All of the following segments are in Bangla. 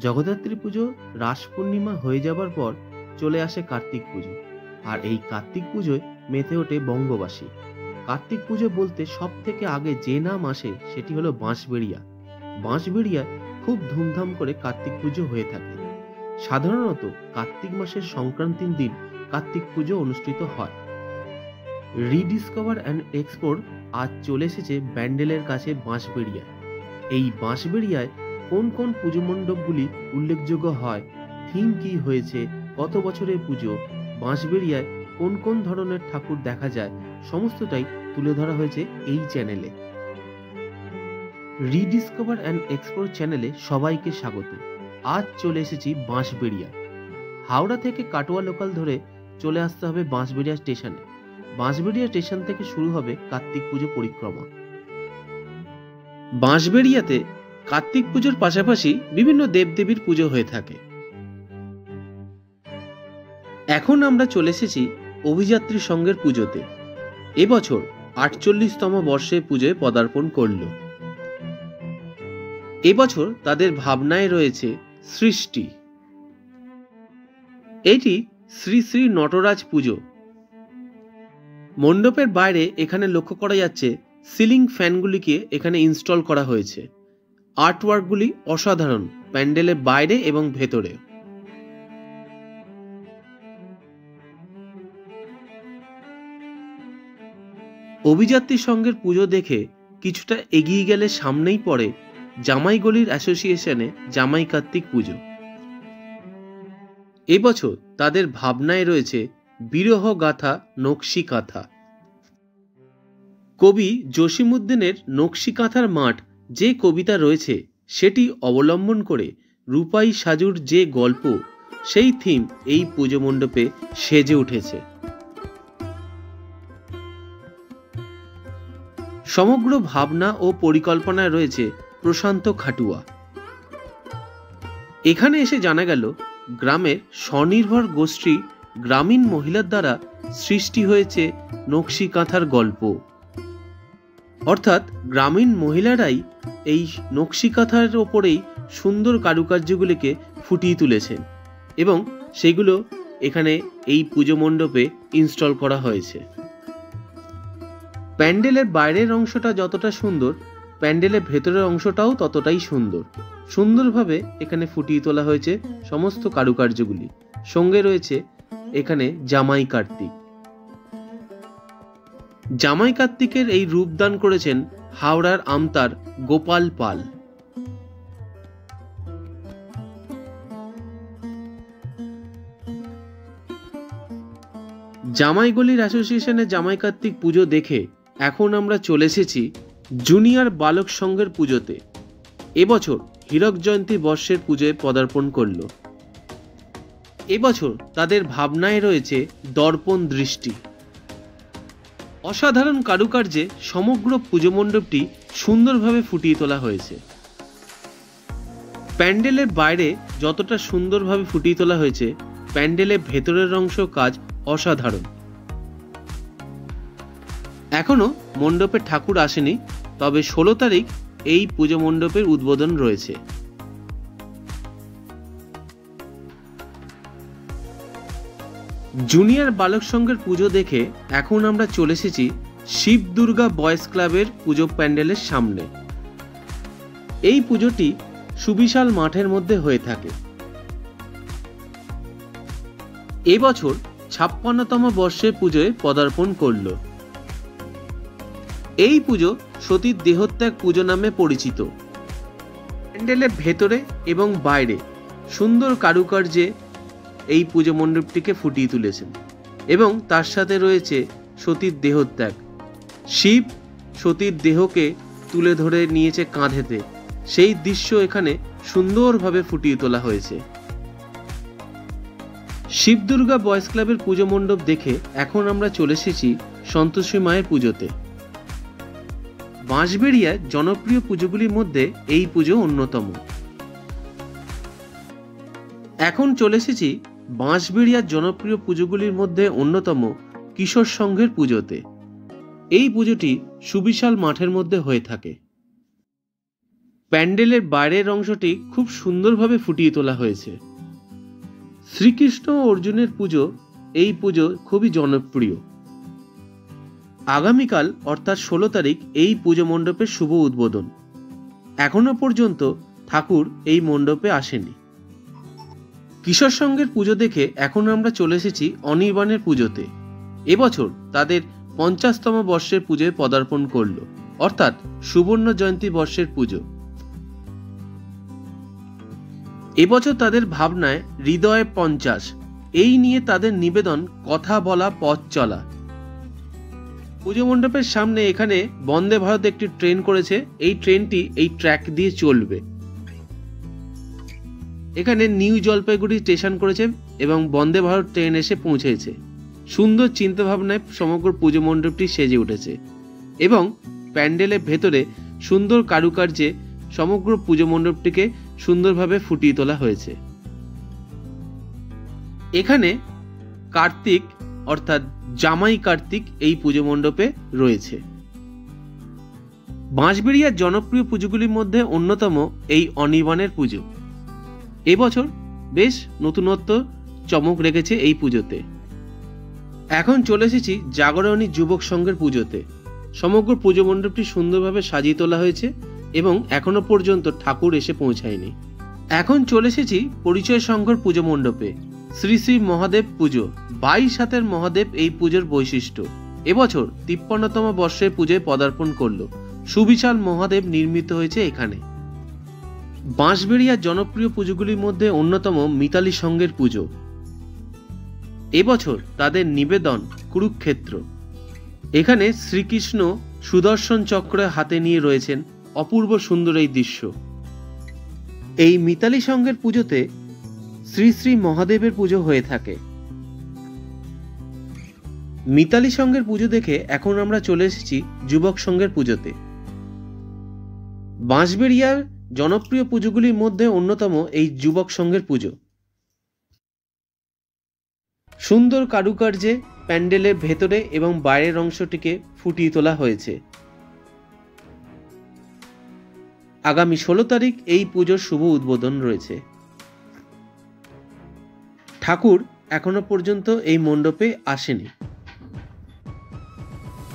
জগদ্ধাত্রী পুজো রাস পূর্ণিমা হয়ে যাবার পর চলে আসে কার্তিক পুজো। আর এই কার্তিক পুজোয় মেতে ওঠে বঙ্গবাসী। কার্তিক পুজো বলতে সব থেকে আগে যে নাম আসে সেটি হলো বাঁশবেড়িয়া। বাঁশবেড়িয়ায় খুব ধুমধাম করে কার্তিক পুজো হয়ে থাকে। সাধারণত কার্তিক মাসের সংক্রান্তির দিন কার্তিক পুজো অনুষ্ঠিত হয়। রিডিসকভার অ্যান্ড এক্সপ্লোর আজ চলে এসেছে ব্যান্ডেলের কাছে বাঁশবেড়িয়ায়। এই বাঁশবেড়িয়ায় কোন কোন পুজো মণ্ডপগুলি উল্লেখযোগ্য হয়, থিম কি হয়েছে, কত বছরের পুজো, বাঁশবেড়িয়ায় কোন কোন ধরনের ঠাকুর দেখা যায়, সমস্তটাই তুলে ধরা হয়েছে এই চ্যানেলে। রিডিসকভার অ্যান্ড এক্সপ্লোর চ্যানেলে সবাইকে স্বাগত। আজ চলে এসেছি বাঁশবেড়িয়া। হাওড়া থেকে কাটোয়া লোকাল ধরে চলে আসতে হবে বাঁশবেড়িয়া স্টেশনে। বাঁশবেড়িয়া স্টেশন থেকে শুরু হবে কার্তিক পুজো পরিক্রমা। বাঁশবেড়িয়াতে কার্তিক পুজোর পাশাপাশি বিভিন্ন দেবদেবীর পুজো হয়ে থাকে। এখন আমরা চলে এসেছি অভিযাত্রী সংঘের পুজোতে। এবছর ৪৮তম বর্ষে পুজোয় পদার্পণ করল। এবছর তাদের ভাবনায় রয়েছে সৃষ্টি। এটি শ্রী শ্রী নটরাজ পুজো। মণ্ডপের বাইরে এখানে লক্ষ্য করা যাচ্ছে সিলিং ফ্যানগুলিকে এখানে ইনস্টল করা হয়েছে। আর্টওয়ার্কগুলি অসাধারণ, প্যান্ডেলের বাইরে এবং ভেতরে। অভিযাত্রী সংঘের পুজো দেখে কিছুটা এগিয়ে গেলে সামনেই পড়ে জামাইগলির অ্যাসোসিয়েশনে জামাই কার্তিক পুজো। এবছর তাদের ভাবনায় রয়েছে বিরহ গাথা নকশি কাঁথা। কবি জসিমউদ্দিনের নকশি কাঁথার মাঠ যে কবিতা রয়েছে সেটি অবলম্বন করে রূপাই সাজুর যে গল্প, সেই থিম এই পুজো মণ্ডপে সেজে উঠেছে। সমগ্র ভাবনা ও পরিকল্পনায় রয়েছে প্রশান্ত খাটুয়া। এখানে এসে জানা গেল গ্রামের স্বনির্ভর গোষ্ঠী গ্রামীণ মহিলার দ্বারা সৃষ্টি হয়েছে নকশি কাঁথার গল্প। অর্থাৎ গ্রামীণ মহিলারাই এই নকশি কাঁথার ওপরেই সুন্দর কারুকার্যগুলিকে ফুটিয়ে তুলেছেন এবং সেগুলো এখানে এই পুজো মণ্ডপে ইনস্টল করা হয়েছে। প্যান্ডেলের বাইরের অংশটা যতটা সুন্দর, প্যান্ডেলের ভেতরের অংশটাও ততটাই সুন্দর। সুন্দরভাবে এখানে ফুটিয়ে তোলা হয়েছে সমস্ত কারুকার্যগুলি। সঙ্গে রয়েছে এখানে জামাই কার্তিক। জামাই কার্তিকের এই রূপদান করেছেন হাওড়ার আমতার গোপাল পাল। জামাইগলির অ্যাসোসিয়েশনে জামাই কার্তিক পুজো দেখে এখন আমরা চলে এসেছি জুনিয়র বালক সংঘের পুজোতে। এবছর হীরক জয়ন্তী বর্ষের পুজোয় পদার্পণ করল। এবছর তাদের ভাবনায় রয়েছে দর্পণ দৃষ্টি। অসাধারণ কারুকার্যে সমগ্র পুজো মণ্ডপটি সুন্দরভাবে ফুটিয়ে তোলা হয়েছে। প্যান্ডেলের বাইরে যতটা সুন্দরভাবে ফুটিয়ে তোলা হয়েছে, প্যান্ডেলের ভেতরের অংশ কাজ অসাধারণ। এখনো মণ্ডপে ঠাকুর আসেনি, তবে 16 তারিখ এই পুজো মণ্ডপের উদ্বোধন রয়েছে। জুনিয়র বালক সংঘের পুজো দেখে এখন আমরা চলে এসেছি শিব দুর্গা বয়েজ ক্লাবের পুজো প্যান্ডেলের সামনে। এই পুজোটি সুবিশাল মাঠের মধ্যে হয়ে থাকে। এবছর 56তম বর্ষের পুজোয় পদার্পণ করল। এই পুজো সতীর দেহত্যাগ পুজো নামে পরিচিত। প্যান্ডেলের ভেতরে এবং বাইরে সুন্দর কারুকার্যে এই পুজো মণ্ডপটিকে ফুটিয়ে তুলেছেন এবং তার সাথে রয়েছে সতীর দেহত্যাগ। শিব সতীর দেহকে তুলে ধরে নিয়েছে কাঁধেতে, সেই দৃশ্য এখানে সুন্দরভাবে ফুটিয়ে তোলা হয়েছে। শিব দুর্গা বয়েজ ক্লাবের পুজো মণ্ডপ দেখে এখন আমরা চলে এসেছি সন্তোষী মায়ের পুজোতে। বাঁশবেড়িয়ায় জনপ্রিয় পুজোগুলির মধ্যে এই পুজো অন্যতম। এখন চলে এসেছি বাঁশবেড়িয়ার জনপ্রিয় পুজোগুলির মধ্যে অন্যতম কিশোর সংঘের পুজোতে। এই পুজোটি সুবিশাল মাঠের মধ্যে হয়ে থাকে। প্যান্ডেলের বাইরের অংশটি খুব সুন্দরভাবে ফুটিয়ে তোলা হয়েছে। শ্রীকৃষ্ণ ও অর্জুনের পুজো, এই পুজো খুবই জনপ্রিয়। আগামীকাল অর্থাৎ 16 তারিখ এই পুজো মণ্ডপের শুভ উদ্বোধন। এখনো পর্যন্ত ঠাকুর এই মণ্ডপে আসেনি। কিশোর সংঘের পুজো দেখে এখন আমরা চলে এসেছি অনির্বাণের পুজোতে। এবছর তাদের 50তম বর্ষের পুজোয় পদার্পণ করলো, অর্থাৎ সুবর্ণ জয়ন্তী বর্ষের পুজো। এবছর তাদের ভাবনায় হৃদয়ে 50, এই নিয়ে তাদের নিবেদন কথা বলা পথ চলা। পুজো মণ্ডপের সামনে এখানে বন্দে ভারত একটি ট্রেন করেছে, এই ট্রেনটি এই ট্র্যাক দিয়ে চলবে। এখানে নিউ জলপাইগুড়ি স্টেশন করেছে এবং বন্দে ভারত ট্রেন এসে পৌঁছেছে। সুন্দর চিন্তা ভাবনায় সমগ্র পুজো মণ্ডপটি সেজে উঠেছে এবং প্যান্ডেলের ভেতরে সুন্দর কারুকার্যে সমগ্র পুজো মণ্ডপটিকে সুন্দরভাবে ফুটিয়ে তোলা হয়েছে। এখানে কার্তিক অর্থাৎ জামাই কার্তিক এই পুজো মণ্ডপে রয়েছে। বাঁশবেড়িয়ার জনপ্রিয় পুজোগুলির মধ্যে অন্যতম এই অনির্বাণের পুজো। এবছর বেশ নতুনত্ব চমক রেখেছে এই পুজোতে। এখন চলে এসেছি জাগরণী যুবক সংঘের পুজোতে। সমগ্র পুজো মণ্ডপটি সুন্দরভাবে সাজিয়ে তোলা হয়েছে এবং এখনো পর্যন্ত ঠাকুর এসে পৌঁছায়নি। এখন চলে এসেছি পরিচয় সংঘের পুজো মণ্ডপে। শ্রী শ্রী মহাদেব পুজো, 22 হাতের মহাদেব এই পুজোর বৈশিষ্ট্য। এবছর 53তম বর্ষের পুজোয় পদার্পণ করলো। সুবিশাল মহাদেব নির্মিত হয়েছে এখানে। বাঁশবেড়িয়ার জনপ্রিয় পুজোগুলির মধ্যে অন্যতম মিতালি সংঘের পুজো। এবছর তাদের নিবেদন কুরুক্ষেত্র। এখানে শ্রীকৃষ্ণ সুদর্শন চক্র হাতে নিয়ে রয়েছেন, অপূর্ব সুন্দর এই দৃশ্য। এই মিতালি সংঘের পুজোতে শ্রী শ্রী মহাদেবের পুজো হয়ে থাকে। মিতালি সংঘের পুজো দেখে এখন আমরা চলে এসেছি যুবক সংঘের পুজোতে। বাঁশবেড়িয়ার জনপ্রিয় পুজোগুলির মধ্যে অন্যতম এই যুবক সংঘের পুজো। সুন্দর কারুকার্যে প্যান্ডেলের ভেতরে এবং বাইরের অংশটিকে ফুটিয়ে তোলা হয়েছে। আগামী 16 তারিখ এই পুজোর শুভ উদ্বোধন রয়েছে। ঠাকুর এখনো পর্যন্ত এই মণ্ডপে আসেনি।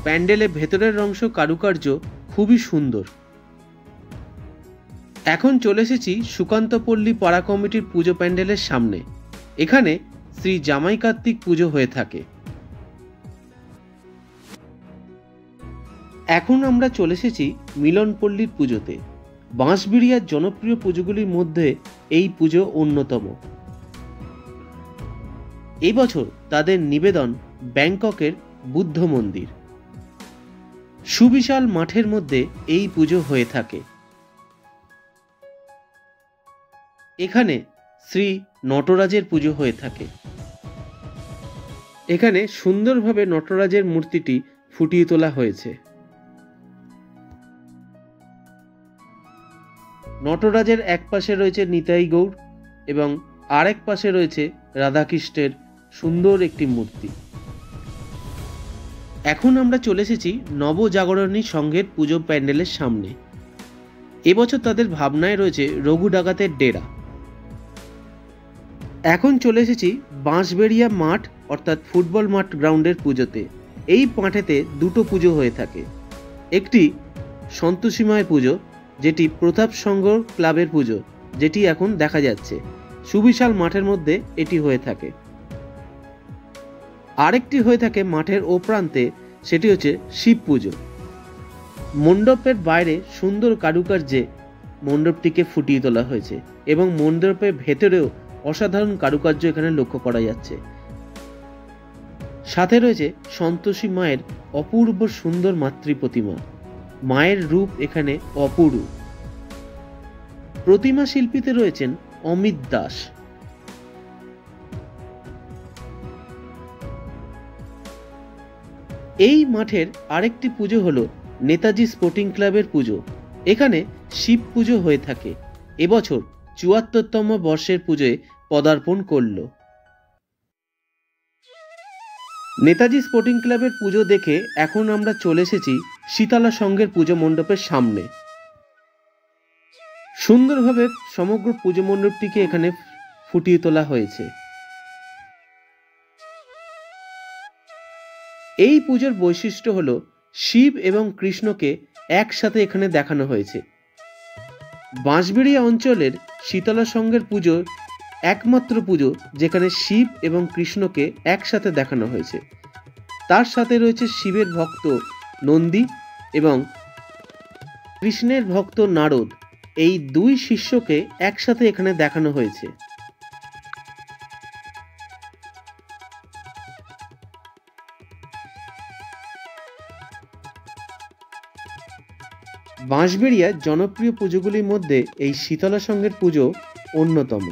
প্যান্ডেলের ভেতরের অংশ কারুকার্য খুবই সুন্দর। এখন চলে এসেছি সুকান্তপল্লী পাড়া কমিটির পুজো প্যান্ডেলের সামনে। এখানে শ্রী জামাই কার্তিক পুজো হয়ে থাকে। এখন আমরা চলে এসেছি মিলনপল্লীর পুজোতে। বাঁশবেড়িয়ার জনপ্রিয় পুজোগুলির মধ্যে এই পুজো অন্যতম। এবছর তাদের নিবেদন ব্যাংককের বুদ্ধ মন্দির। সুবিশাল মাঠের মধ্যে এই পুজো হয়ে থাকে। এখানে শ্রী নটরাজের পুজো হয়ে থাকে। এখানে সুন্দরভাবে নটরাজের মূর্তিটি ফুটিয়ে তোলা হয়েছে। নটরাজের এক পাশে রয়েছে নিতাই গৌর এবং আরেক পাশে রয়েছে রাধাকৃষ্ণের সুন্দর একটি মূর্তি। এখন আমরা চলে এসেছি নবজাগরণী সংঘের পুজো প্যান্ডেলের সামনে। এবছর তাদের ভাবনায় রয়েছে রঘু ডাকাতের ডেরা। এখন চলে এসেছি বাঁশবেড়িয়া মাঠ অর্থাৎ ফুটবল মাঠ গ্রাউন্ডের পুজোতে। এই মাঠেতে দুটো পুজো হয়ে থাকে। একটি সন্তোষী মায়ের পুজো, যেটি প্রতাপ সংঘ ক্লাবের পুজো, যেটি এখন দেখা যাচ্ছে। সুবিশাল মাঠের মধ্যে এটি হয়ে থাকে। আরেকটি হয়ে থাকে মাঠের ও প্রান্তে, সেটি হচ্ছে শিব পুজো। মণ্ডপের বাইরে সুন্দর কারুকার্যে মণ্ডপটিকে ফুটিয়ে তোলা হয়েছে এবং মণ্ডপের ভেতরেও অসাধারণ কারুকার্য এখানে লক্ষ্য করা যাচ্ছে। সাথে রয়েছে সন্তোষী মায়ের অপূর্ব সুন্দর মাতৃ প্রতিমা। মায়ের রূপ এখানে অপূর্ব। প্রতিমা শিল্পীতে রয়েছেন অমিত দাস। এই মাঠের আরেকটি পুজো হলো নেতাজি স্পোর্টিং ক্লাবের পুজো। এখানে শিব পুজো হয়ে থাকে। এবছর ৭৪তম বর্ষের পুজোয় পদার্পণ করল। নেতাজি স্পোর্টিং ক্লাবের পুজো দেখে এখন আমরা চলে এসেছি শীতলা সংঘের পুজো মণ্ডপের সামনে। সুন্দরভাবে সমগ্র পুজো মণ্ডপটিকে এখানে ফুটিয়ে তোলা হয়েছে। এই পুজোর বৈশিষ্ট্য হলো শিব এবং কৃষ্ণকে একসাথে এখানে দেখানো হয়েছে। বাঁশবেড়িয়া অঞ্চলের শীতলা সংঘের পুজো একমাত্র পুজো যেখানে শিব এবং কৃষ্ণকে একসাথে দেখানো হয়েছে। তার সাথে রয়েছে শিবের ভক্ত নন্দী এবং কৃষ্ণের ভক্ত নারদ, এই দুই শিষ্যকে একসাথে এখানে দেখানো হয়েছে। বাঁশবেড়িয়ার জনপ্রিয় পুজোগুলির মধ্যে এই শীতলা সংঘের পুজো অন্যতম।